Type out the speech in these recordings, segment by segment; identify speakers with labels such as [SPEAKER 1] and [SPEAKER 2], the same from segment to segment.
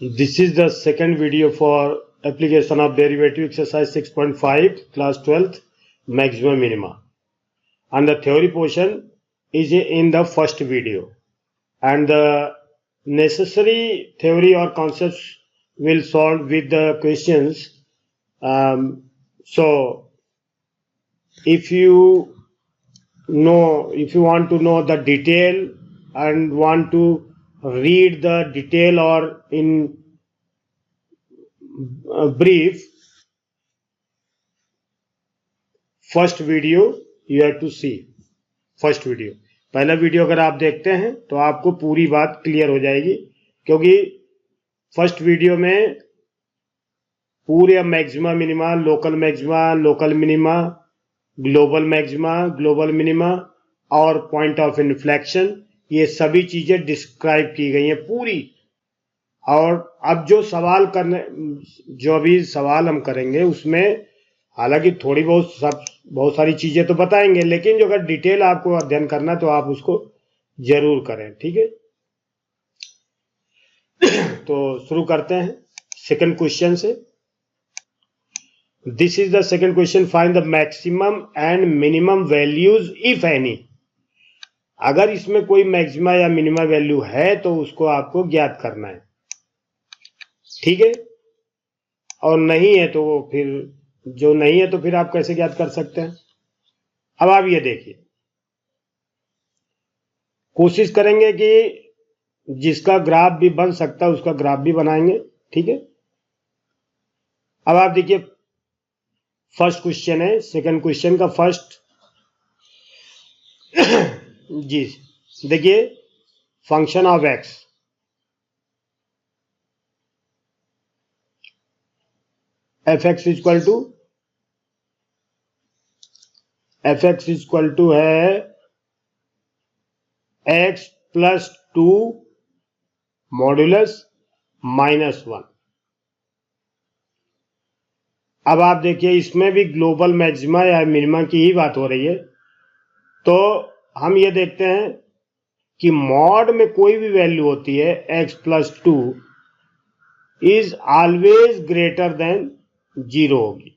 [SPEAKER 1] This is the second video for application of derivative exercise 6.5 class 12th maxima minima, and the theory portion is in the first video, and the necessary theory or concepts will solve with the questions. So if you want to know the detail and want to read the detail or in brief, first video you have to see. First video, पहला video अगर आप देखते हैं तो आपको पूरी बात clear हो जाएगी, क्योंकि फर्स्ट वीडियो में पूरे maxima minima, local minima, global maxima, global minima और पॉइंट ऑफ इन्फ्लेक्शन, ये सभी चीजें डिस्क्राइब की गई हैं पूरी। और अब जो अभी सवाल हम करेंगे उसमें हालांकि थोड़ी बहुत सारी चीजें तो बताएंगे, लेकिन जो अगर डिटेल आपको अध्ययन करना तो आप उसको जरूर करें, ठीक है। तो शुरू करते हैं सेकंड क्वेश्चन से। This is the second question, find the maximum and minimum values if any. अगर इसमें कोई मैक्सिमा या मिनिमम वैल्यू है तो उसको आपको ज्ञात करना है, ठीक है। और नहीं है तो फिर आप कैसे ज्ञात कर सकते हैं। अब आप ये देखिए, कोशिश करेंगे कि जिसका ग्राफ भी बन सकता है उसका ग्राफ भी बनाएंगे, ठीक है। अब आप देखिए, फर्स्ट क्वेश्चन है, सेकंड क्वेश्चन का फर्स्ट जी देखिए, function of x, f x equal to है एक्स प्लस 2 मॉड्यूलस -1। अब आप देखिए, इसमें भी ग्लोबल मैक्सिमा या मिनिमा की ही बात हो रही है। तो हम ये देखते हैं कि मॉड में कोई भी वैल्यू होती है x plus 2 is always greater than 0 होगी।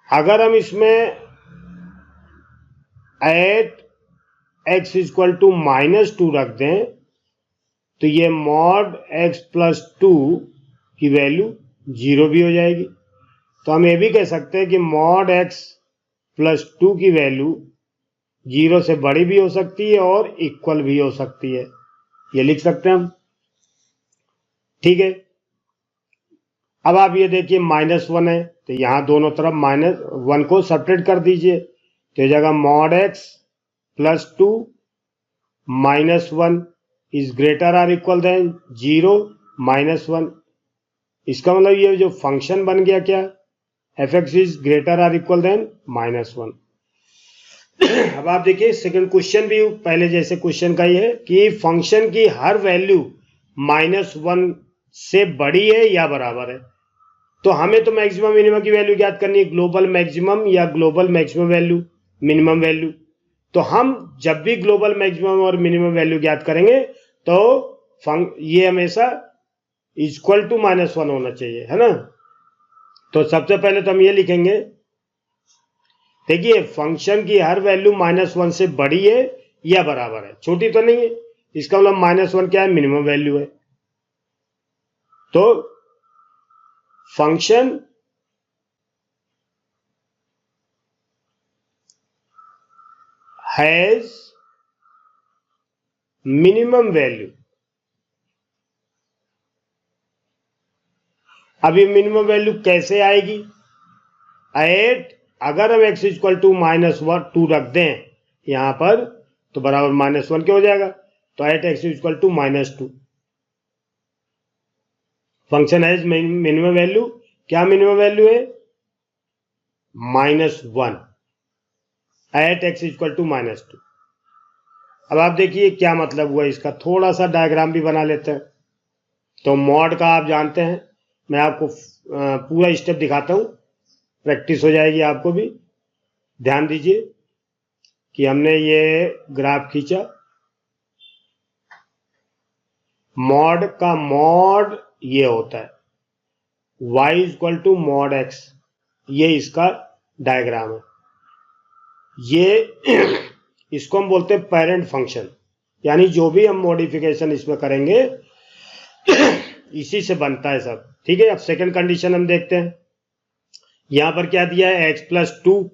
[SPEAKER 1] अगर हम इसमें एट एक्स इक्वल टू -2 रख दें तो ये मॉड एक्स प्लस 2 की वैल्यू 0 भी हो जाएगी। तो हम ये भी कह सकते हैं कि मॉड एक्स प्लस 2 की वैल्यू 0 से बड़ी भी हो सकती है और इक्वल भी हो सकती है, ये लिख सकते हैं हम, ठीक है। अब आप ये देखिए, -1 है तो यहां दोनों तरफ -1 को सब्ट्रैक्ट कर दीजिए, तो जगह mod x plus 2 -1 is greater or equal than 0 -1। इसका मतलब ये जो फंक्शन बन गया क्या, f x is greater or equal than -1। अब आप देखिए, सेकंड क्वेश्चन भी पहले जैसे क्वेश्चन का ही है कि फंक्शन की हर वैल्यू -1 से बड़ी है या बराबर है। तो हमें तो मैक्सिमम मिनिमम की वैल्यू ज्ञात करनी है, ग्लोबल मैक्सिमम या global maximum value, minimum value. तो हम जब भी ग्लोबल मैक्सिमम और मिनिमम वैल्यू ज्ञात करेंगे तो ये हमेशा इक्वल टू -1 होना चाहिए, है ना। तो सबसे पहले तो हम ये लिखेंगे, देखिए फंक्शन की हर वैल्यू -1 से बड़ी है या बराबर है, छोटी तो नहीं है। इसका मतलब -1 क्या है, मिनिमम वैल्यू है। तो फंक्शन हैज मिनिमम वैल्यू। अब ये मिनिमम वैल्यू कैसे आएगी, अगर हम x इक्वल टू -2 रख दें यहां पर तो बराबर -1 के हो जाएगा। तो x equal to -2, function has minimum value. क्या मिनिमम वैल्यू है, -1 एट x इक्वल टू -2। अब आप देखिए क्या मतलब हुआ इसका, थोड़ा सा डायग्राम भी बना लेते हैं। तो मॉड का आप जानते हैं, मैं आपको पूरा स्टेप दिखाता हूं, प्रैक्टिस हो जाएगी आपको भी। ध्यान दीजिए कि हमने ये ग्राफ खींचा, मॉड का मॉड ये होता है y equal to mod x, ये इसका डायग्राम है। ये इसको हम बोलते हैं पेरेंट फंक्शन, यानी जो भी हम मॉडिफिकेशन इसमें करेंगे इसी से बनता है सब। ठीक है, अब सेकंड कंडीशन हम देखते हैं। यहां पर क्या दिया है, x+2,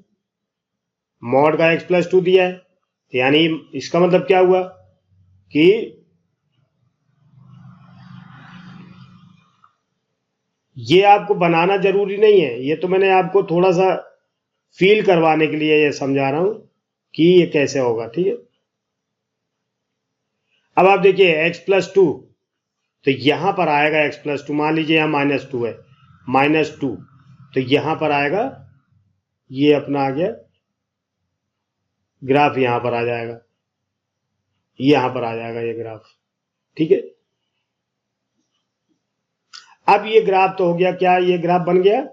[SPEAKER 1] मॉड का x+2 दिया है, यानी इसका मतलब क्या हुआ कि ये आपको बनाना जरूरी नहीं है, ये तो मैंने आपको थोड़ा सा फील करवाने के लिए ये समझा रहा हूं कि ये कैसे होगा। ठीक है, अब आप देखिए x+2, तो यहां पर आएगा x+2, मान लीजिए यहां -2 है, -2, तो यहां पर आएगा, ये अपना आ गया ग्राफ, यहां पर आ जाएगा, यहां पर आ जाएगा ये ग्राफ। ठीक है, अब ये ग्राफ तो हो गया, क्या ये ग्राफ बन गया,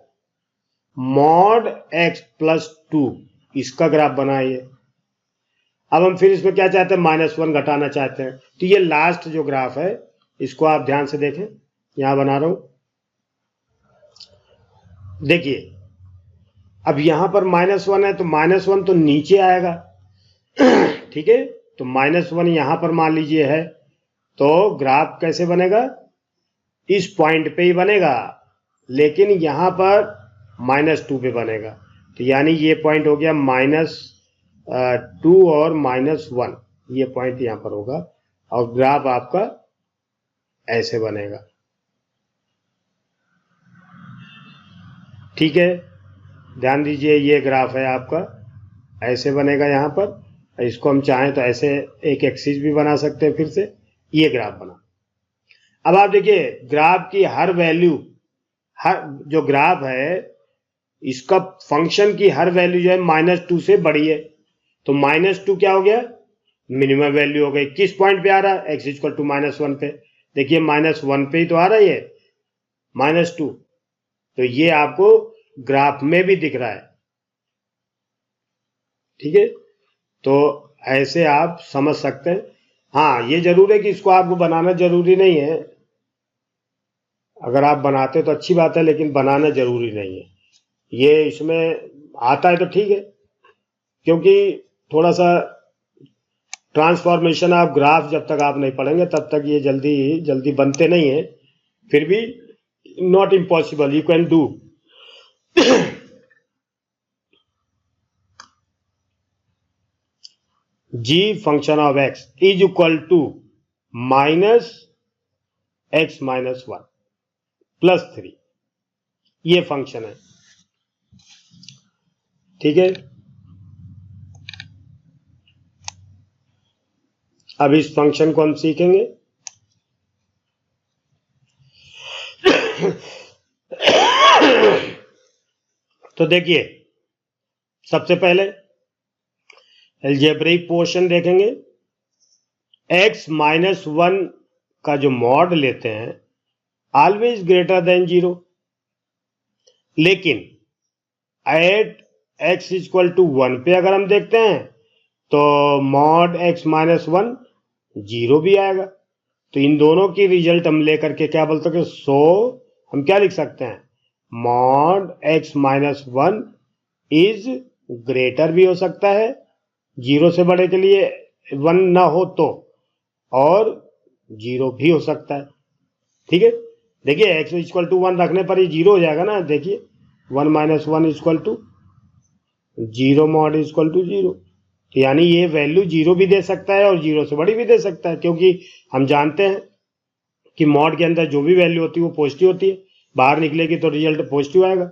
[SPEAKER 1] मॉड x+2, इसका ग्राफ बना है ये। अब हम फिर इसमें क्या चाहते हैं, -1 घटाना चाहते हैं, तो ये लास्ट जो ग्राफ है इसको आप ध्यान से देखें, यहां बना रहा हूं। देखिए अब यहां पर -1 है, तो -1 तो नीचे आएगा। ठीक है, तो -1 यहां पर मान लीजिए है, तो ग्राफ कैसे बनेगा, इस पॉइंट पे ही बनेगा, लेकिन यहां पर -2 पे बनेगा, तो यानी ये पॉइंट हो गया -2 और -1, ये पॉइंट यहां पर होगा, और ग्राफ आपका ऐसे बनेगा। ठीक है, ध्यान दीजिए, ये ग्राफ है आपका, ऐसे बनेगा यहां पर। इसको हम चाहें तो ऐसे एक एक्सिस भी बना सकते हैं, फिर से ये ग्राफ बना। अब आप देखिए ग्राफ की हर वैल्यू, हर जो ग्राफ है इसका फंक्शन की हर वैल्यू जो है -2 से बड़ी है, तो -2 क्या हो गया, मिनिमम वैल्यू हो गई। किस पॉइंट पे आ रहा है, x इक्वल टू -1 पे, देखिए -1 पे ही तो आ रहा है ये -2, तो ये आपको ग्राफ में भी दिख रहा है। ठीक है, तो ऐसे आप समझ सकते हैं। हाँ, ये जरूर है कि इसको आपको बनाना जरूरी नहीं है, अगर आप बनाते तो अच्छी बात है, लेकिन बनाना जरूरी नहीं है। ये इसमें आता है तो ठीक है, क्योंकि थोड़ा सा ट्रांसफॉर्मेशन ऑफ ग्राफ जब तक आप नहीं पढ़ेंगे तब तक ये जल्दी जल्दी बनते नहीं है, फिर भी not impossible, you can do. g function of x is equal to -x-1 +3, ये फंक्शन है। ठीक है, अब इस फंक्शन को हम सीखेंगे। तो देखिए सबसे पहले अलजेब्रिक पोर्शन देखेंगे। x-1 का जो मॉड लेते हैं ऑलवेज ग्रेटर देन 0, लेकिन एट x इक्वल टू 1 पे अगर हम देखते हैं तो मॉड x-1 0 भी आएगा। तो इन दोनों की रिजल्ट हम लेकर के क्या बोलते हैं, सो हम क्या लिख सकते हैं, मॉड x-1 इज ग्रेटर भी हो सकता है, 0 से बड़े के लिए 1 ना हो तो, और 0 भी हो सकता है। ठीक है, देखिए x इक्वल टू 1 रखने पर ये 0 हो जाएगा ना, देखिए 1 - 1 equal to 0, mod equal to 0, तो यानी ये वैल्यू 0 भी दे सकता है और 0 से बड़ी भी दे सकता है, क्योंकि हम जानते हैं कि मॉड के अंदर जो भी वैल्यू होती है वो पॉजिटिव होती है, बाहर निकलेगी तो रिजल्ट पॉजिटिव आएगा।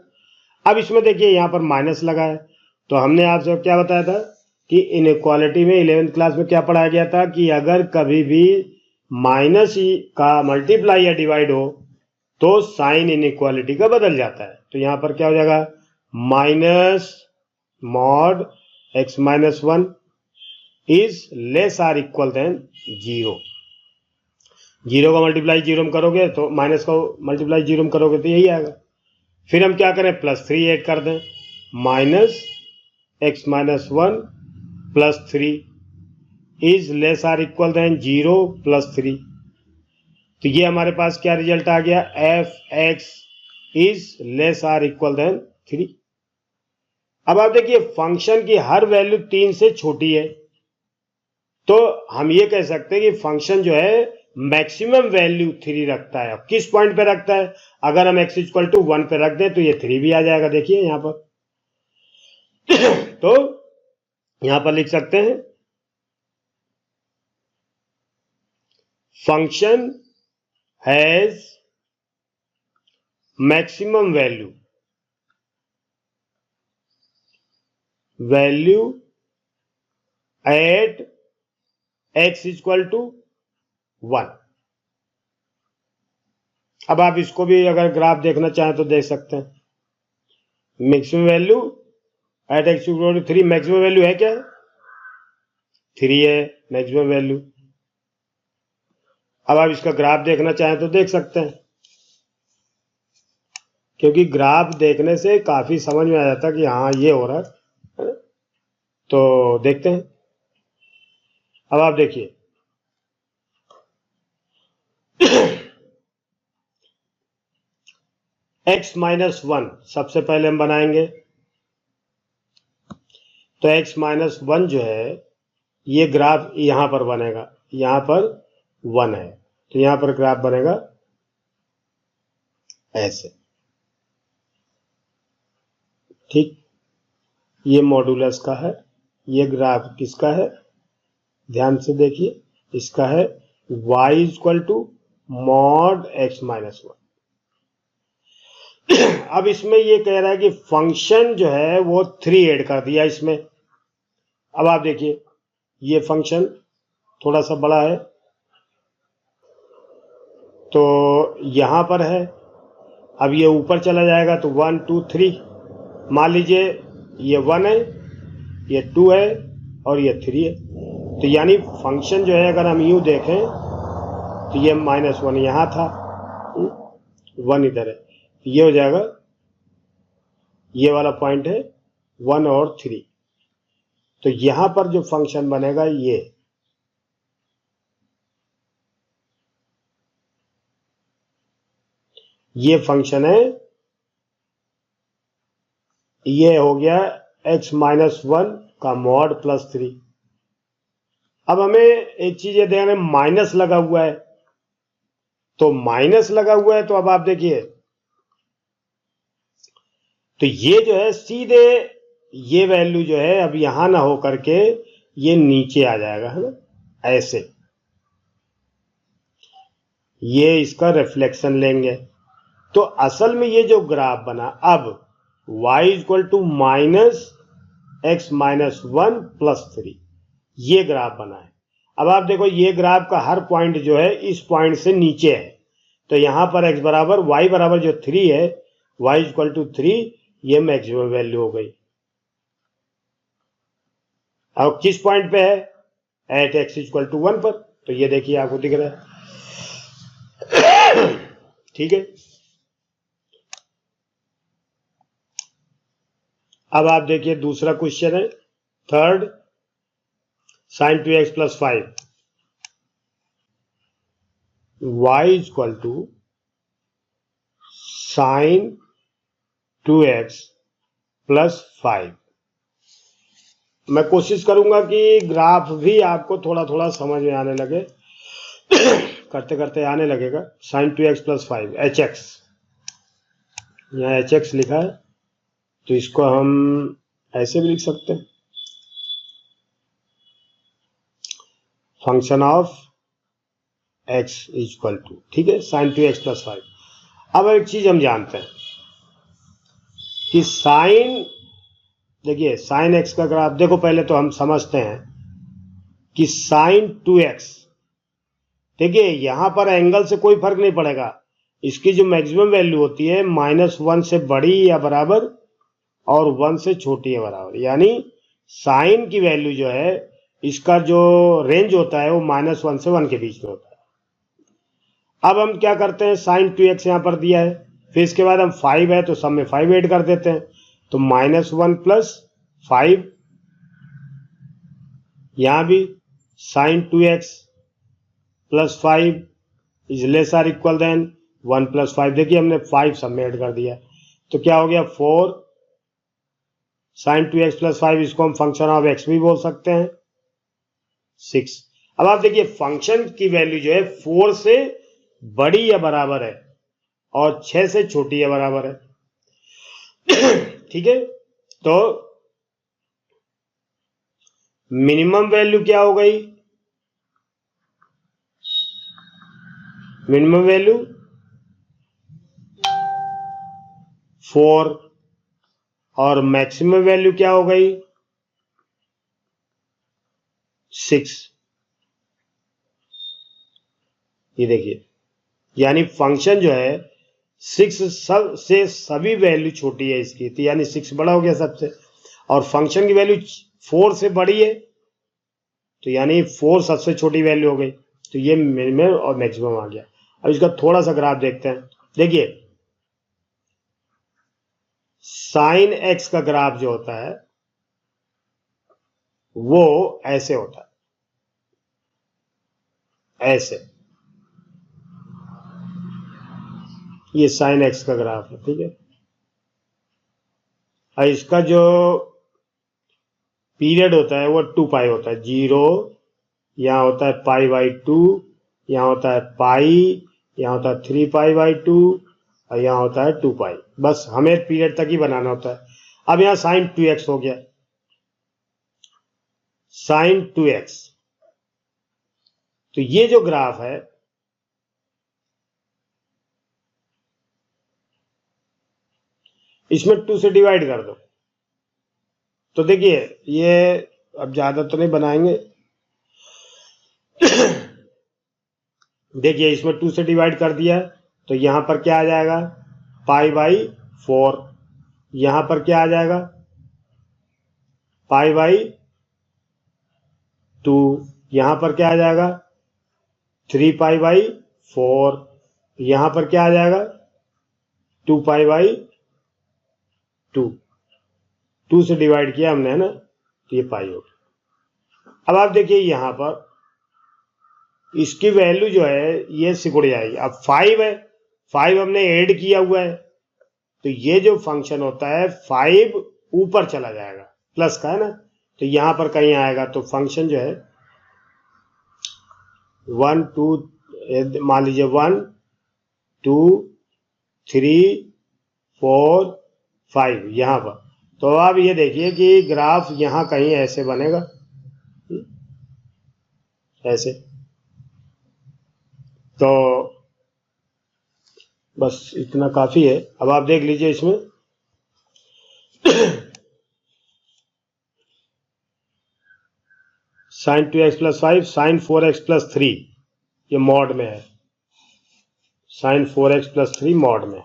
[SPEAKER 1] अब इसमें देखिए यहाँ पर माइनस लगा है, तो हमने आपसे क्या बताया था कि इनइक्वालिटी में 11th क्लास में क्या पढ़ाया गया था कि अगर कभी भी माइनस का मल्टीप्लाई या डिवाइड हो तो साइन इनइक्वालिटी का बदल जाता है। तो यहां पर क्या हो जाएगा, minus mod x-1 is less or equal than 0। 0 का मल्टीप्लाई 0 में करोगे तो माइनस का मल्टीप्लाई 0 में करोगे तो यही आएगा। फिर हम क्या करें, +3 ऐड कर दें, minus x-1 +3 is less or equal than 0 +3। तो ये हमारे पास क्या रिजल्ट आ गया, f x is less or equal than 3। अब आप देखिए फंक्शन की हर वैल्यू 3 से छोटी है, तो हम ये कह सकते हैं कि फंक्शन जो है मैक्सिमम वैल्यू 3 रखता है। किस पॉइंट पे रखता है, अगर हम x इक्वल टू 1 पे रख दें तो ये 3 भी आ जाएगा, देखिए यहां पर। तो यहां पर लिख सकते हैं function has maximum value at x equal to 1। अब आप इसको भी अगर ग्राफ देखना चाहें तो देख सकते हैं। Maximum value at x equal to 3, maximum value है क्या, 3 है मैक्सिमम वैल्यू। अब आप इसका ग्राफ देखना चाहें तो देख सकते हैं, क्योंकि ग्राफ देखने से काफी समझ में आ जाता है कि हाँ ये हो रहा है। तो देखते हैं। अब आप देखिए x माइनस 1 सबसे पहले हम बनाएंगे। तो x माइनस 1 जो है ये ग्राफ यहां पर बनेगा, यहां पर 1 है तो यहां पर ग्राफ बनेगा ऐसे, ठीक। ये मॉडुलस का है, ये ग्राफ किसका है, ध्यान से देखिए, इसका है y equal to mod x minus 1। अब इसमें ये कह रहा है कि फंक्शन जो है वो 3 ऐड कर दिया इसमें। अब आप देखिए ये फंक्शन थोड़ा सा बड़ा है तो यहां पर है, अब ये ऊपर चला जाएगा तो 1 2 3, मान लीजिए ये 1 है, ये 2 है और ये 3 है। तो यानी फंक्शन जो है अगर हम यूं देखें तो ये -1 यहां था, 1 इधर है, ये हो जाएगा, ये वाला पॉइंट है 1 और 3। तो यहां पर जो फंक्शन बनेगा ये फंक्शन है, ये हो गया x माइनस 1 का मॉड प्लस 3। अब हमें एक चीज ये ध्यान है, माइनस लगा हुआ है, तो माइनस लगा हुआ है तो अब आप देखिए तो ये जो है सीधे ये वैल्यू जो है अब यहां ना हो करके ये नीचे आ जाएगा, है ना, ऐसे ये इसका रिफ्लेक्शन लेंगे। तो असल में ये जो ग्राफ बना, अब y equal to minus x minus 1 plus 3, ये ग्राफ बना है। अब आप देखो ये ग्राफ का हर पॉइंट जो है इस पॉइंट से नीचे है, तो यहां पर x बराबर y बराबर जो 3 है, y इक्वल टू 3, ये मैक्सिमम वैल्यू हो गई। अब किस पॉइंट पे है, एट x इक्वल टू 1 पर, तो ये देखिए आपको दिख रहा है। ठीक है, अब आप देखिए दूसरा क्वेश्चन है, third, sin 2x plus 5, y equal to sin 2x plus 5। मैं कोशिश करूंगा कि ग्राफ भी आपको थोड़ा थोड़ा समझ में आने लगे। करते करते आने लगेगा। sin 2x प्लस 5 hx, यहाँ hx लिखा है तो इसको हम ऐसे भी लिख सकते हैं, function of x equal to, ठीक है, sin 2x प्लस 5। अब एक चीज हम जानते हैं कि साइन, देखिए sin x का ग्राफ देखो, पहले तो हम समझते हैं कि sin 2x, देखिए यहां पर एंगल से कोई फर्क नहीं पड़ेगा, इसकी जो मैक्सिमम वैल्यू होती है -1 से बड़ी या बराबर और 1 से छोटी है बराबर, यानी साइन की वैल्यू जो है इसका जो रेंज होता है वो -1 से 1 के बीच में होता है। अब हम क्या करते हैं, sin 2x यहां पर दिया है, फिर इसके बाद हम 5 है तो सब में 5 ऐड कर देते हैं, तो -1 प्लस 5, यहां भी sin 2x plus 5 is less or equal than 1 + 5। देखिए हमने 5 सब में ऐड कर दिया, तो क्या हो गया 4 sin 2x + 5, इसको हम फंक्शन ऑफ x भी बोल सकते हैं 6। अब आप देखिए फंक्शन की वैल्यू जो है 4 से बड़ी या बराबर है और 6 से छोटी या बराबर है। ठीक है, तो मिनिमम वैल्यू क्या हो गई, मिनिमम वैल्यू 4 और मैक्सिमम वैल्यू क्या हो गई 6। ये देखिए, यानी फंक्शन जो है 6 सब से सभी वैल्यू छोटी है इसकी, तो यानी 6 बड़ा हो गया सबसे, और फंक्शन की वैल्यू 4 से बड़ी है, तो यानी 4 सबसे छोटी वैल्यू हो गई, तो ये मिनिमम और मैक्सिमम आ गया। अब इसका थोड़ा सा ग्राफ देखते हैं। देखिए साइन x का ग्राफ जो होता है वो ऐसे होता है, ऐसे, ये साइन x का ग्राफ है, ठीक है। और इसका जो पीरियड होता है वो 2π होता है, 0 यहाँ होता है π/2, यहाँ होता है पाई, यहाँ होता है 3π/2 और यहाँ होता है 2π। बस हमें पीरियड तक ही बनाना होता है। अब यहाँ sin 2x हो गया, sin 2x, तो ये जो ग्राफ है इसमें 2 से डिवाइड कर दो, तो देखिए ये अब ज्यादा तो नहीं बनाएंगे। देखिए इसमें 2 से डिवाइड कर दिया, तो यहां पर क्या आ जाएगा π/4, यहां पर क्या आ जाएगा π/2, यहां पर क्या आ जाएगा 3π/4, यहां पर क्या आ जाएगा 2π/2। 2 से डिवाइड किया हमने, है ना, तो ये पाई हो गया। अब आप देखिए यहां पर इसकी वैल्यू जो है ये सिकुड़ जाएगी। अब 5 है, 5 हमने ऐड किया हुआ है, तो ये जो फंक्शन होता है 5 ऊपर चला जाएगा, प्लस का है ना, तो यहां पर कहीं आएगा, तो फंक्शन जो है 1 2 मान लीजिए 1 2 3 4 5 यहां पर। तो आप ये देखिए कि ग्राफ यहां कहीं ऐसे बनेगा, ऐसे। तो बस इतना काफी है। अब आप देख लीजिए इसमें sin 2x + 5, sin 4x + 3, ये मॉड में है, sin 4x + 3 मॉड में,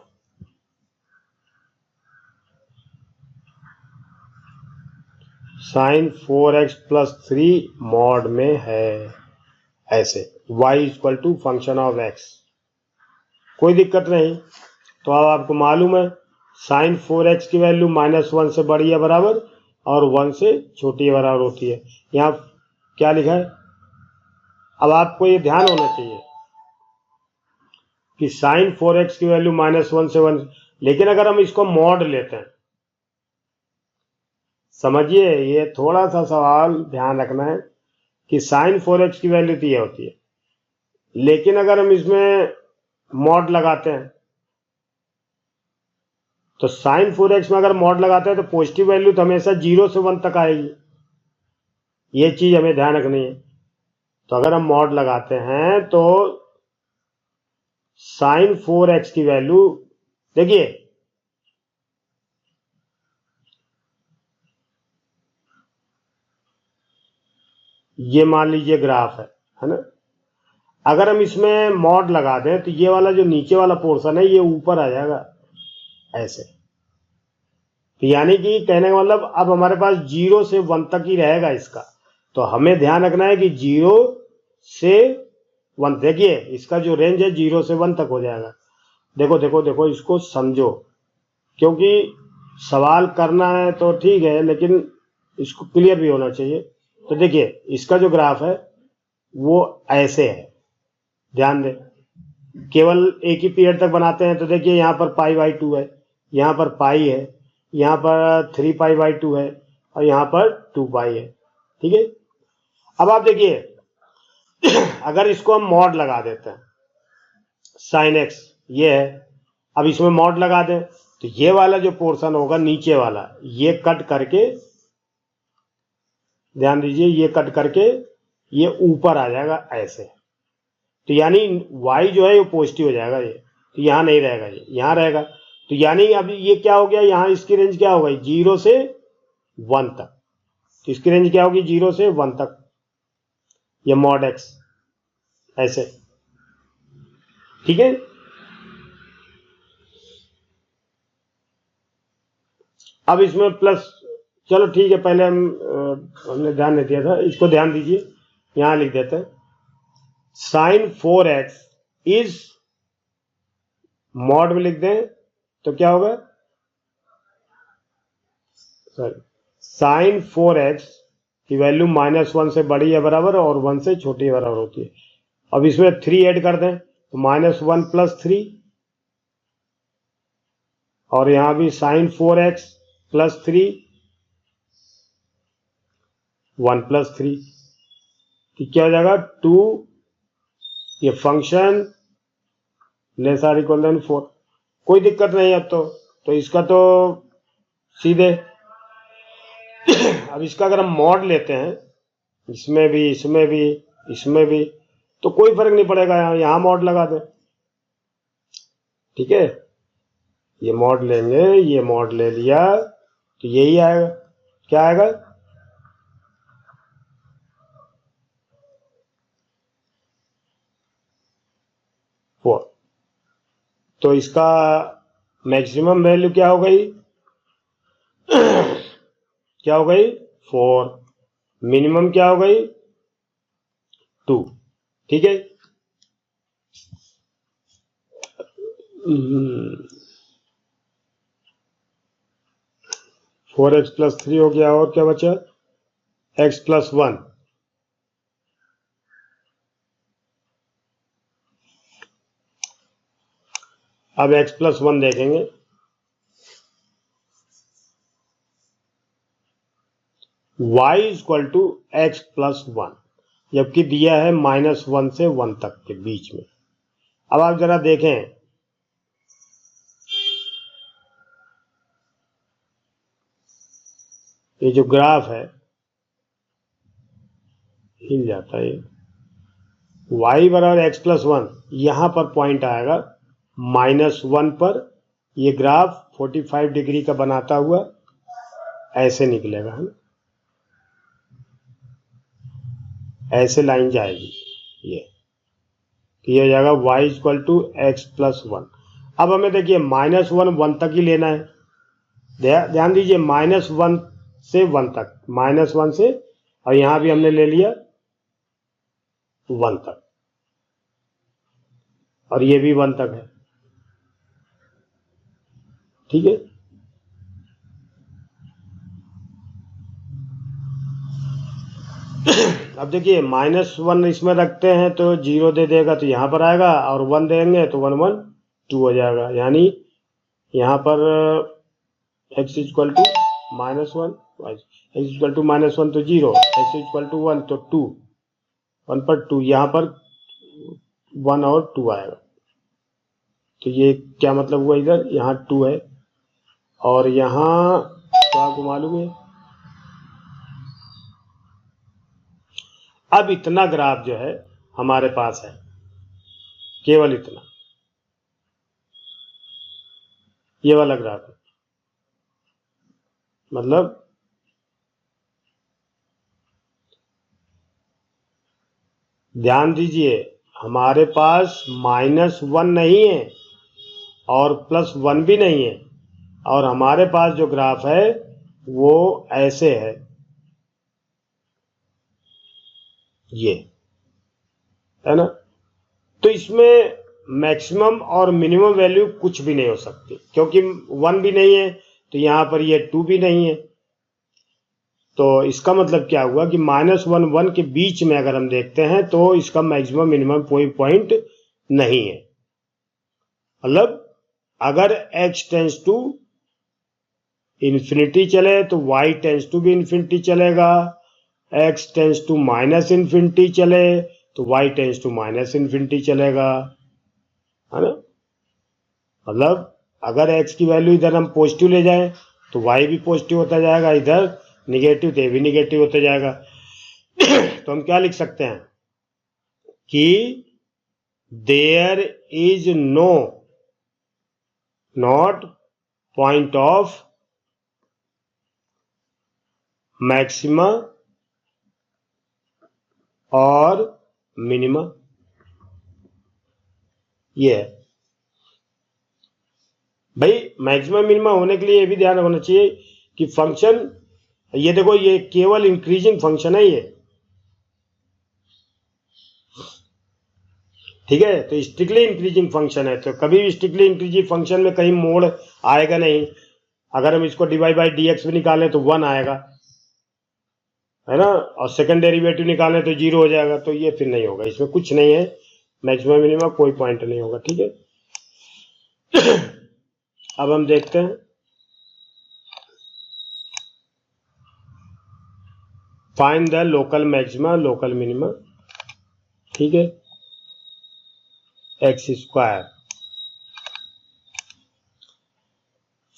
[SPEAKER 1] sin 4x + 3 मॉड में है, ऐसे y = फंक्शन ऑफ x, कोई दिक्कत नहीं। तो अब आपको मालूम है sin 4x की वैल्यू -1 से बड़ी या बराबर और 1 से छोटी या बराबर होती है। यहाँ क्या लिखा है, अब आपको ये ध्यान होना चाहिए कि sin 4x की वैल्यू -1 से 1, लेकिन अगर हम इसको मॉड लेते हैं, समझिए ये थोड़ा सा सवाल ध्यान रखना है कि sin 4x की वैल्यू तो ये होती है, लेकिन अगर हम इसमें मॉड लगाते हैं तो sin 4x में अगर मॉड लगाते हैं तो पॉजिटिव वैल्यू तो हमेशा 0 से 1 तक आएगी, ये चीज हमें ध्यान रखनी है। तो अगर हम मॉड लगाते हैं तो sin 4x की वैल्यू देखिए, ये मान लीजिए ग्राफ है ना, अगर हम इसमें मॉड लगा दें तो ये वाला जो नीचे वाला पोर्शन है ये ऊपर आ जाएगा ऐसे, तो यानी कि कहने का मतलब अब हमारे पास 0 से 1 तक ही रहेगा इसका। तो हमें ध्यान रखना है कि 0 से 1, देखिए इसका जो रेंज है 0 से 1 तक हो जाएगा। देखो देखो देखो, इसको समझो, क्योंकि सवाल करना है तो ठीक है, लेकिन इसको क्लियर भी होना चाहिए। तो देखिए इसका जो ग्राफ है वो ऐसे है, ध्यान दें, केवल एक ही पीरियड तक बनाते हैं तो देखिए यहाँ पर π/2 है, यहाँ पर पाई है, यहाँ पर 3π/2 है और यहाँ पर 2π है। ठीक है, अब आप देखिए अगर इसको हम मॉड लगा देते हैं sin x ये है, अब इसमें मॉड लगा दें तो ये वाला जो पोर्शन होगा नीचे वाला ये कट करके, ध्यान दीजिए, ये कट करके ये ऊपर आ जाएगा ऐसे, तो यानी y जो है ये पॉजिटिव हो जाएगा, ये तो यहाँ नहीं रहेगा, ये यहाँ रहेगा, तो यानी अब ये क्या हो गया, यहाँ इसकी रेंज क्या हो गई 0 से 1 तक, तो इसकी रेंज क्या होगी 0 से 1 तक, ये मॉड x ऐसे। ठीक है, अब इसमें प्लस, चलो ठीक है, पहले हमने ध्यान नहीं दिया था, इसको ध्यान दीजिए, यहां लिख देते हैं sin 4x इज, मॉड में लिख दें तो क्या होगा, सॉरी, sin 4x की वैल्यू -1 से बड़ी या बराबर और 1 से छोटी या बराबर होती है। अब इसमें 3 ऐड कर दें तो -1 + 3, और यहां भी sin 4x + 3 1 + 3, तो क्या हो जाएगा 2, ये function less or equal than 4, कोई दिक्कत नहीं अब तो इसका तो सीधे अब इसका अगर हम मॉड लेते हैं इसमें भी, इसमें भी, इसमें भी, तो कोई फर्क नहीं पड़ेगा, यहां मॉड लगा दे। ठीक है, ये मॉड लेंगे, ये मॉड ले लिया तो यही आएगा, क्या आएगा, तो इसका मैक्सिमम वैल्यू क्या हो गई क्या हो गई 4, मिनिमम क्या हो गई 2। ठीक है, 4x + 3 हो गया, और क्या बचा x + 1, अब x + 1 देखेंगे, y = x + 1, जबकि दिया है -1 से 1 तक के बीच में। अब आप जरा देखें, ये जो ग्राफ है हिल जाता है, y = x + 1, यहां पर पॉइंट आएगा -1 पर, ये ग्राफ 45 डिग्री का बनाता हुआ ऐसे निकलेगा, है ना, ऐसे लाइन जाएगी, ये हो जाएगा y = x + 1। अब हमें देखिए -1 1 तक ही लेना है, ध्यान दीजिए, -1 से 1 तक, -1 से, और यहां भी हमने ले लिया 1 तक, और ये भी 1 तक है। ठीक है, अब देखिए -1 इसमें रखते हैं तो 0 दे देगा, तो यहां पर आएगा, और 1 देंगे तो 1 1 2 हो जाएगा, यानी यहां पर x = -1, x = -1 तो 0, x = 1 तो 2, 1 पर 2, यहां पर 1 और 2 आएगा, तो ये क्या मतलब हुआ, इधर यहाँ 2 है और यहाँ तो आपको मालूम है। अब इतना ग्राफ जो है हमारे पास है, केवल इतना, ये वाला ग्राफ है, मतलब ध्यान दीजिए, हमारे पास -1 नहीं है और +1 भी नहीं है, और हमारे पास जो ग्राफ है वो ऐसे है, ये है ना, तो इसमें मैक्सिमम और मिनिमम वैल्यू कुछ भी नहीं हो सकती, क्योंकि 1 भी नहीं है तो यहां पर ये 2 भी नहीं है, तो इसका मतलब क्या हुआ कि -1 1 के बीच में अगर हम देखते हैं तो इसका मैक्सिमम मिनिमम कोई पॉइंट नहीं है, मतलब अगर x टेंस टू इन्फिनिटी चले तो y टेंस टू भी इन्फिनिटी चलेगा, x tends to minus infinity चले तो y tends to minus infinity चलेगा, है ना। मतलब अगर x की वैल्यू इधर हम पॉजिटिव ले जाएं तो y भी पॉजिटिव होता जाएगा, इधर निगेटिव तो भी निगेटिव होता जाएगा। तो हम क्या लिख सकते हैं कि there is no not point of maxima और मिनिमा, ये है भाई। मैक्सिमम मिनिमा होने के लिए ये भी ध्यान रखना चाहिए कि फंक्शन, ये देखो ये केवल इंक्रीजिंग फंक्शन है ये, ठीक है। तो स्ट्रिक्टली इंक्रीजिंग फंक्शन है, तो कभी भी स्ट्रिक्टली इंक्रीजिंग फंक्शन में कहीं मोड़ आएगा नहीं। अगर हम इसको डिवाइड बाई डी एक्स में निकालें तो 1 आएगा, है ना, और सेकंड डेरिवेटिव निकालें तो 0 हो जाएगा, तो ये फिर नहीं होगा, इसमें कुछ नहीं है, मैक्सिमम मिनिमम कोई पॉइंट नहीं होगा, ठीक है। अब हम देखते हैं find the local maxima local minima, ठीक है। X square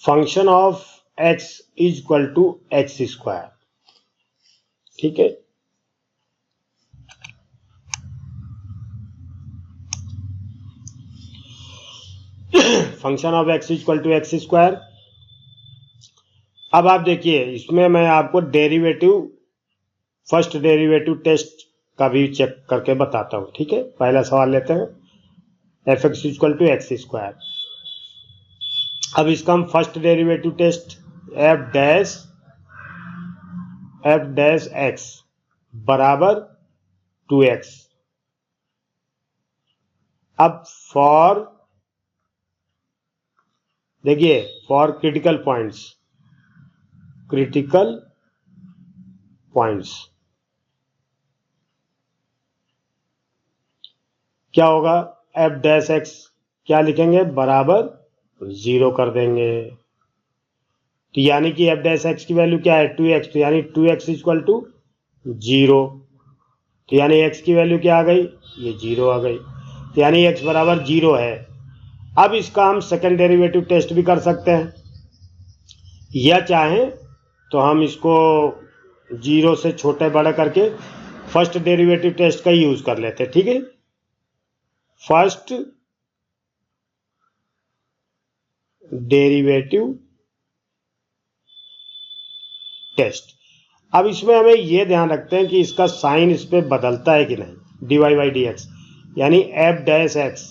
[SPEAKER 1] function of x is equal to x square, ठीक है। Function of x is equal to x square. अब आप देखिए इसमें मैं आपको डेरिवेटिव, फर्स्ट डेरिवेटिव टेस्ट का भी चेक करके बताता हूं, ठीक है। पहला सवाल लेते हैं, f x is equal to x square. अब इसका हम first derivative test, f dash x बराबर 2x। अब फॉर, देखिए फॉर क्रिटिकल पॉइंट्स क्या होगा, एफ डैश एक्स क्या लिखेंगे, बराबर 0 कर देंगे। तो यानी कि एफ डैश एक्स की वैल्यू क्या है, 2x, तो यानी 2x इक्वल टू 0, तो यानी x की वैल्यू क्या आ गई, ये 0 आ गई, तो यानी x बराबर 0 है। अब इसका हम सेकेंड डेरिवेटिव टेस्ट भी कर सकते हैं, या चाहें तो हम इसको 0 से छोटे बड़े करके फर्स्ट डेरिवेटिव टेस्ट का यूज कर लेते हैं, ठीक है। First derivative test. अब इसमें हमें यह ध्यान रखते हैं कि इसका साइन इस पे बदलता है कि नहीं, dy बाई डी एक्स, यानी एफ डैश एक्स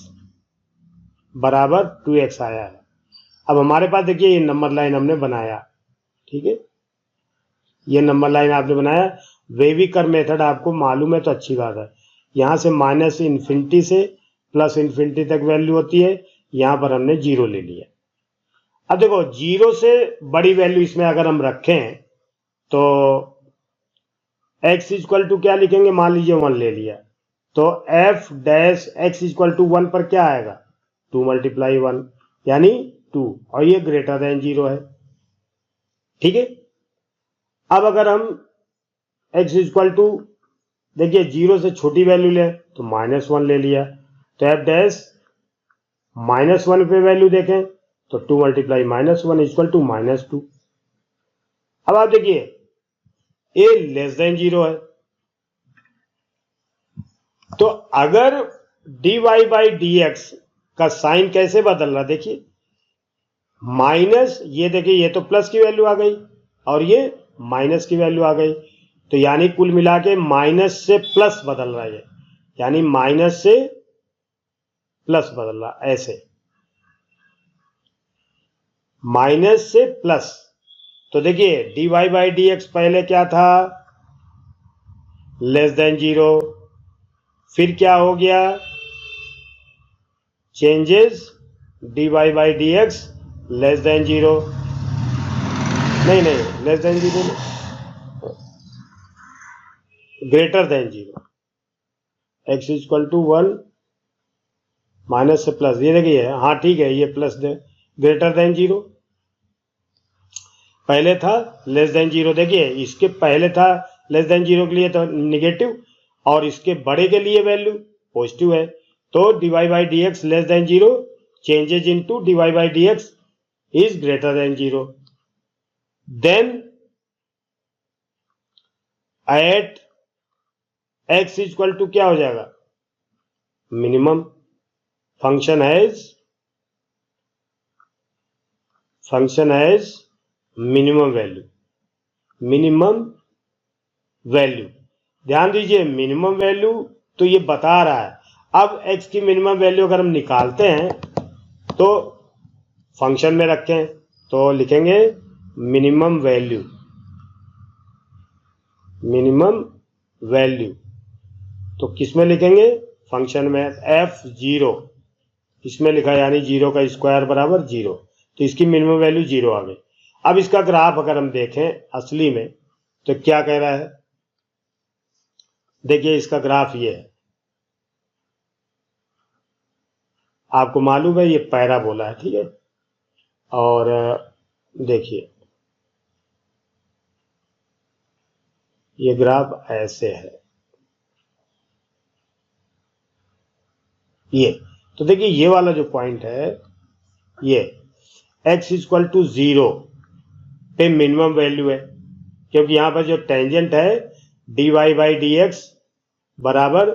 [SPEAKER 1] बराबर 2x आया है। अब हमारे पास देखिए ये नंबर लाइन हमने बनाया, ठीक है, ये नंबर लाइन आपने बनाया। वेविकर मेथड आपको मालूम है तो अच्छी बात है। यहां से माइनस इन्फिनिटी से प्लस इन्फिनिटी तक वैल्यू होती है, यहां पर हमने 0 ले लिया। अब देखो 0 से बड़ी वैल्यू इसमें अगर हम रखें तो x इक्वल टू क्या लिखेंगे, मान लीजिए 1 ले लिया, तो f dash x equal to 1 पर क्या आएगा, 2 मल्टीप्लाई 1 यानी 2, और ये ग्रेटर देन 0 है, ठीक है। अब अगर हम x इक्वल टू, देखिए 0 से छोटी वैल्यू ले तो -1 ले लिया, तो f डैश -1 पे वैल्यू देखें तो 2 मल्टीप्लाई -1 इक्वल टू -2। अब आप देखिए a लेस देन 0 है, तो अगर dy बाई डी एक्स का साइन कैसे बदल रहा, देखिए माइनस, ये देखिए ये तो प्लस की वैल्यू आ गई और ये माइनस की वैल्यू आ गई, तो यानी कुल मिला के माइनस से प्लस बदल रहा है, यानी माइनस से प्लस बदल रहा, ऐसे माइनस से प्लस। तो देखिए dy बाई डी एक्स पहले क्या था, लेस देन 0, फिर क्या हो गया, changes dy by D X less than 0, नहीं less than 0, greater than 0, x equal to 1 minus से प्लस, ये देखिए, हाँ ठीक है, ये प्लस दे, ग्रेटर देन जीरो। पहले था लेस देन जीरो, देखिए इसके पहले था लेस देन जीरो के लिए तो निगेटिव, और इसके बड़े के लिए वैल्यू पॉजिटिव है। तो dy by D X less than zero changes into dy by D X is greater than zero. Then at x equal to क्या हो जाएगा, minimum. Function has minimum value, minimum value, ध्यान दीजिए minimum value तो ये बता रहा है। अब x की मिनिमम वैल्यू अगर हम निकालते हैं तो फंक्शन में रखें तो लिखेंगे मिनिमम वैल्यू, मिनिमम वैल्यू तो किस में लिखेंगे, फंक्शन में f0 इसमें लिखा, यानी जीरो का स्क्वायर बराबर जीरो, तो इसकी मिनिमम वैल्यू जीरो आ गई। अब इसका ग्राफ अगर हम देखें असली में तो क्या कह रहा है, देखिए इसका ग्राफ ये है, आपको मालूम है ये पैराबोला है, ठीक है। और देखिए ये ग्राफ ऐसे है, ये तो देखिए ये वाला जो पॉइंट है ये x इक्वल टू जीरो पे मिनिमम वैल्यू है, क्योंकि यहां पर जो टेंजेंट है dy बाई डी एक्स बराबर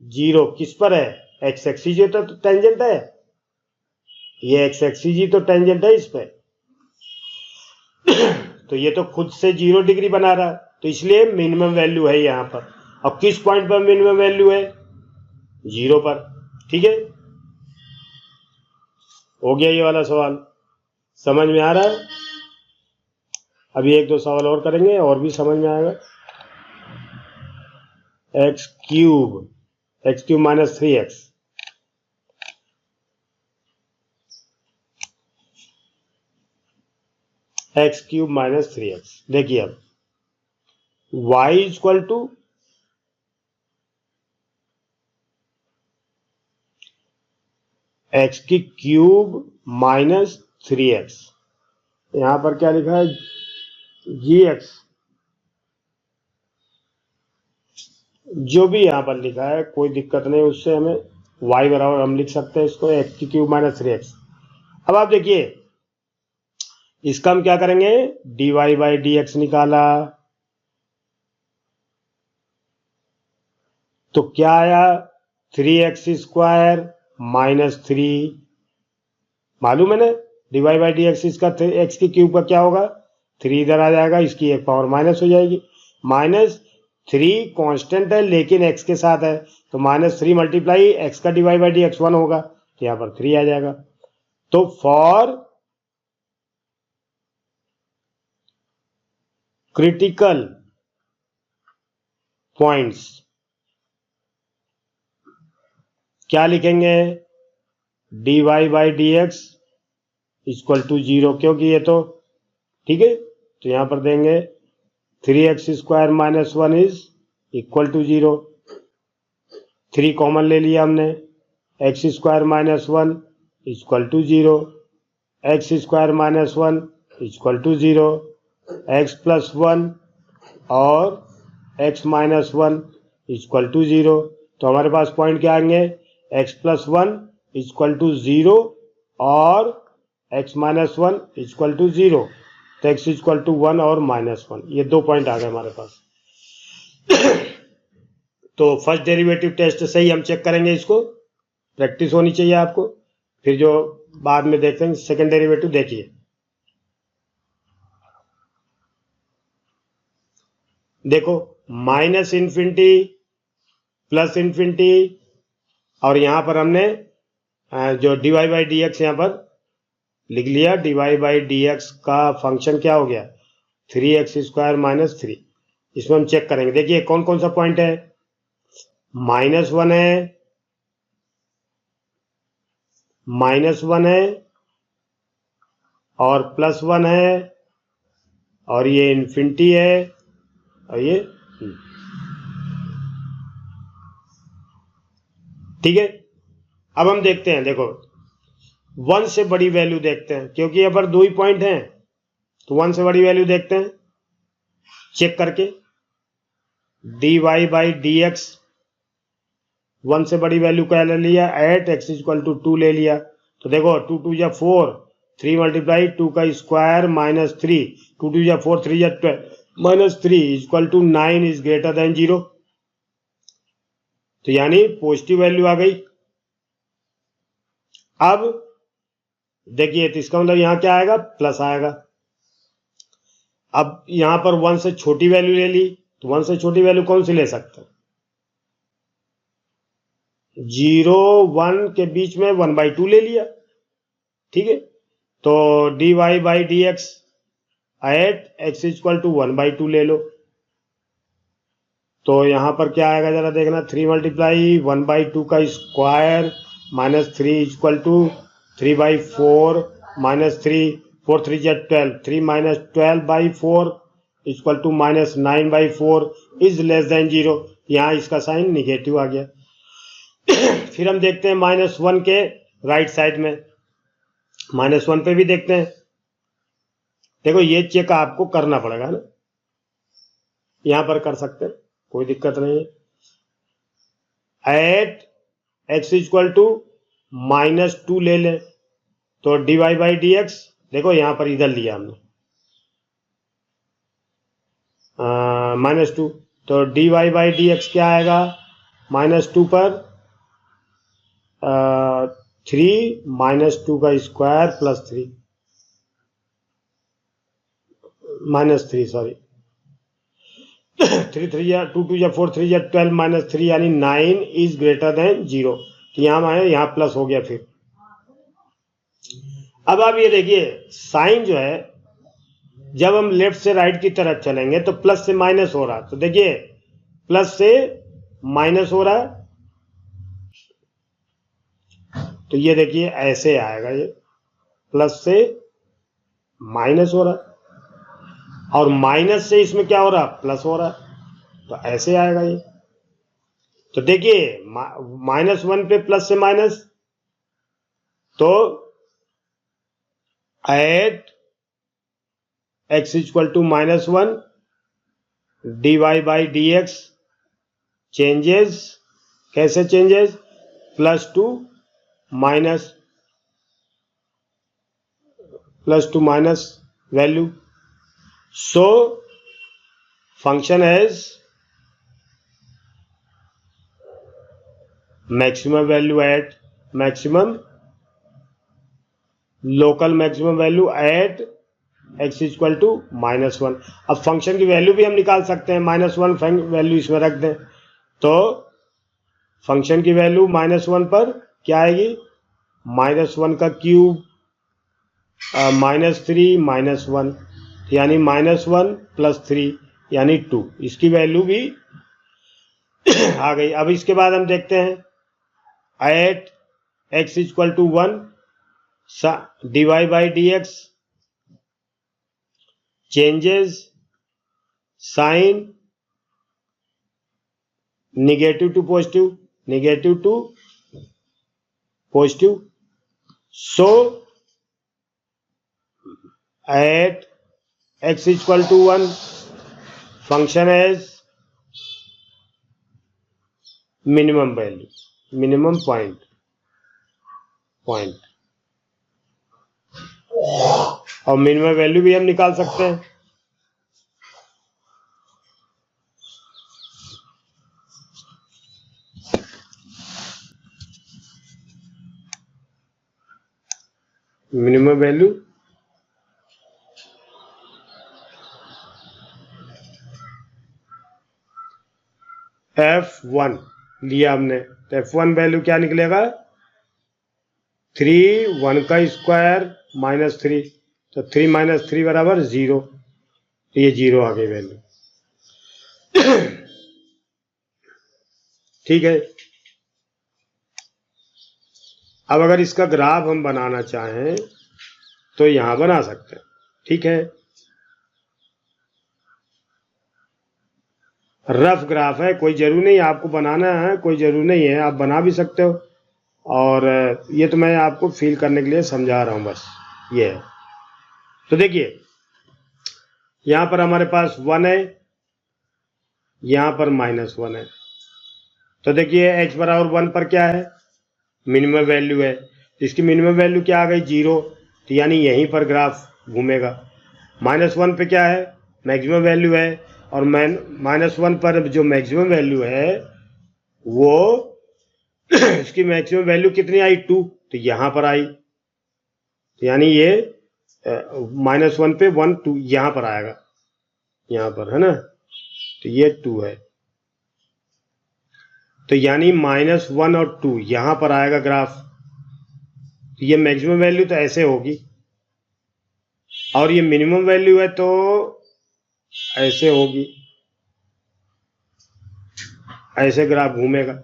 [SPEAKER 1] जीरो किस पर है, एक्स एक्सिस तो टेंजेंट है, ये एक्स एक्सिस तो टेंजेंट है इस पे तो ये तो खुद से 0 डिग्री बना रहा है, तो इसलिए मिनिमम वैल्यू है यहां पर। अब किस पॉइंट पर मिनिमम वैल्यू है, जीरो पर, ठीक है। हो गया ये वाला सवाल, समझ में आ रहा है। अभी एक दो सवाल और करेंगे और भी समझ में आएगा। X cube minus 3x, x cube minus 3x, देखिए अब y इक्वल टू एक्स की क्यूब माइनस 3x, यहां पर क्या लिखा है, gx, जो भी यहां पर लिखा है कोई दिक्कत नहीं, उससे हमें y बराबर हम लिख सकते हैं इसको एक्स की क्यूब माइनस 3x। अब आप देखिए इसका हम क्या करेंगे, dy बाई डी एक्स निकाला तो क्या आया, 3x स्क्वायर माइनस 3, मालूम है ना, dy बाई डी एक्स इसका x की क्यूब का क्या होगा, 3 इधर आ जाएगा, इसकी एक पावर माइनस हो जाएगी, माइनस 3 कांस्टेंट है लेकिन x के साथ है, तो माइनस 3 मल्टीप्लाई x का dy बाई डी एक्स 1 होगा, तो यहां पर 3 आ जाएगा। तो फॉर क्रिटिकल पॉइंट्स क्या लिखेंगे, dy by D X equal to zero, क्योंकि ये तो ठीक है, तो यहां पर देंगे 3x square minus 1 is equal to zero, 3 common ले लिया हमने, x square minus 1 equal to zero, x square minus 1 equal to zero, x plus 1 और x minus 1 equal to zero, तो हमारे पास पॉइंट क्या आएंगे, x plus 1 equal to zero और x minus 1 equal to zero, तो x इक्वल टू 1 और minus 1, ये दो पॉइंट आ गए हमारे पास। तो फर्स्ट डेरिवेटिव टेस्ट से ही हम चेक करेंगे, इसको प्रैक्टिस होनी चाहिए आपको, फिर जो बाद में देखेंगे सेकंड डेरिवेटिव। देखिए देखो माइनस इन्फिनिटी प्लस इन्फिनिटी, और यहां पर हमने जो dy बाई डी एक्स यहां पर लिख लिया, dy बाई डी एक्स का फंक्शन क्या हो गया, 3x स्क्वायर माइनस 3, इसमें हम चेक करेंगे। देखिए कौन कौन सा पॉइंट है, माइनस 1 है, माइनस 1 है और प्लस 1 है, और ये इन्फिनिटी है, और ये ठीक है। अब हम देखते हैं, देखो 1 से बड़ी वैल्यू देखते हैं, क्योंकि यहाँ पर 2 ही पॉइंट हैं, तो 1 से बड़ी वैल्यू देखते हैं चेक करके। dy बाई डी एक्स 1 से बड़ी वैल्यू क्या ले लिया, एट एक्स इक्वल टू 2 ले लिया। तो देखो 2 2 जा 4, 3 मल्टीप्लाई 2 का स्क्वायर माइनस 3, 2 2 जा 4, 3 जा 12 minus 3 equal to 9 is greater than 0। तो यानी पॉजिटिव वैल्यू आ गई। अब देखिए, तो इसका मतलब यहां क्या आएगा, प्लस आएगा। अब यहां पर 1 से छोटी वैल्यू ले ली, तो 1 से छोटी वैल्यू कौन सी ले सकते हैं, 0 1 के बीच में 1/2 ले लिया, ठीक है। तो dy by D X at x equal to 1/2 ले लो। तो यहां पर क्या आएगा जरा देखना, 3 मल्टीप्लाई 1/2 का square minus 3 equal to 3/4 minus 3, 4 3 जा 12, 3 minus 12/4 equal to minus 9/4 is less than 0। यहाँ इसका साइन निगेटिव आ गया। फिर हम देखते हैं -1 के राइट साइड में, -1 पे भी देखते हैं। देखो ये चेक आपको करना पड़ेगा ना, यहां पर कर सकते हैं, कोई दिक्कत नहीं है। एट एक्स इक्वल टू -2 ले लें, तो dy बाई डी एक्स, देखो यहां पर इधर लिया हमने -2, तो dy बाई डी एक्स क्या आएगा, -2 पर 3 -2 का स्क्वायर प्लस 3 -3 सॉरी 3 3 या 2 2 या 4 3 या 12 माइनस 3 यानी 9 इज ग्रेटर देन 0। तो यहां आए, यहां प्लस हो गया। फिर अब आप ये देखिए, साइन जो है जब हम लेफ्ट से राइट की तरफ चलेंगे तो प्लस से माइनस हो रहा, तो देखिए प्लस से माइनस हो रहा है, तो ये देखिए ऐसे आएगा, ये प्लस से माइनस हो रहा और माइनस से इसमें क्या हो रहा, प्लस हो रहा, तो ऐसे आएगा ये। तो देखिए -1 पे प्लस से माइनस, तो at x equal to -1 dy by D x changes, कैसे changes, +2 minus value. So function has maximum value at maximum local maximum value at x equal to -1। अब फंक्शन की वैल्यू भी हम निकाल सकते हैं, -1 वैल्यू इसमें रख दें, तो फंक्शन की वैल्यू -1 पर क्या आएगी, -1 का क्यूब -3 -1 यानी -1 + 3 यानी 2, इसकी वैल्यू भी आ गई। अब इसके बाद हम देखते हैं at x equal to 1 dy by D x changes sign negative to positive, negative to positive. So at x equal to 1 function has minimum value, minimum point और मिनिमम वैल्यू भी हम निकाल सकते हैं। मिनिमम वैल्यू f1 लिया हमने, तो f1 value क्या निकलेगा, 3 1 का स्क्वायर -3, तो 3 - 3 बराबर 0, तो ये 0 आ गई वैल्यू। ठीक है। अब अगर इसका ग्राफ हम बनाना चाहें तो यहां बना सकते हैं, ठीक है। रफ ग्राफ है, कोई जरूरी नहीं आपको बनाना है, कोई जरूरी नहीं है, आप बना भी सकते हो, और ये तो मैं आपको फील करने के लिए समझा रहा हूँ, बस ये है। तो देखिए यहाँ पर हमारे पास 1 है, यहाँ पर -1 है। तो देखिए h बराबर 1 पर क्या है, मिनिमम वैल्यू है। इसकी मिनिमम वैल्यू क्या आ गई, 0, तो यानी यहीं पर ग्राफ घूमेगा। -1 पे क्या है, मैक्सिमम वैल्यू है, और -1 पर जो मैक्सिमम वैल्यू है वो इसकी मैक्सिमम वैल्यू कितनी आई, 2, तो यहाँ पर आई, तो यानी ये -1 पे 1 2 यहाँ पर आएगा, यहाँ पर है ना, तो ये 2 है। तो यानी -1 और 2 यहाँ पर आएगा ग्राफ, तो ये मैक्सिमम वैल्यू तो ऐसे होगी, और ये मिनिमम वैल्यू है तो ऐसे होगी, ऐसे ग्राफ घूमेगा।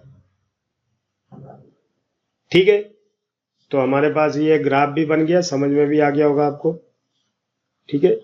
[SPEAKER 1] ठीक है, तो हमारे पास ये ग्राफ भी बन गया, समझ में भी आ गया होगा आपको। ठीक है।